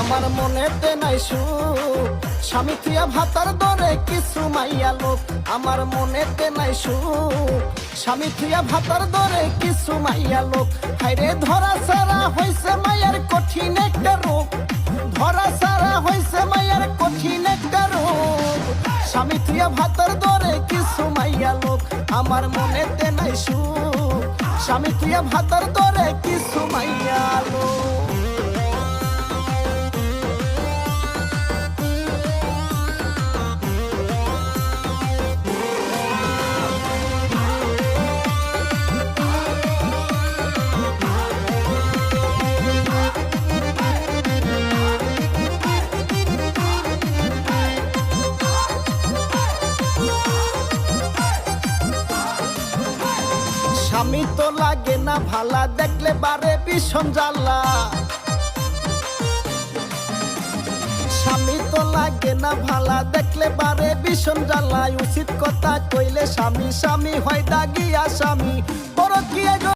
আমার মনেতে নাই সুখ, স্বামী থিয়া ভাতার দরে কিছু মাইয়া লোক। আমার মনেতে নাই সুখ, স্বামী থিয়া ভাতার দরে কিছু মাইয়া লোক। হায়রে ধরা সারা হইছে মায়ের কঠিন একটা রোগ, ধরা সারা হইছে মায়ের কঠিন একটা রোগ। স্বামী থিয়া ভাতার দরে কিছু মাইয়া লোক। আমার মনেতে নাই সুখ, স্বামী থিয়া ভাতার দরে কিছু মাইয়া লোক। স্বামী তো লাগে না ভালা, দেখলে বারে ভীষণ জ্বালা। স্বামী তো লাগে না ভালা, দেখলে বারে ভীষণ জ্বালা। উচিত কথা কইলে স্বামী স্বামী হয় দাগিয়া স্বামী, পরকীয়া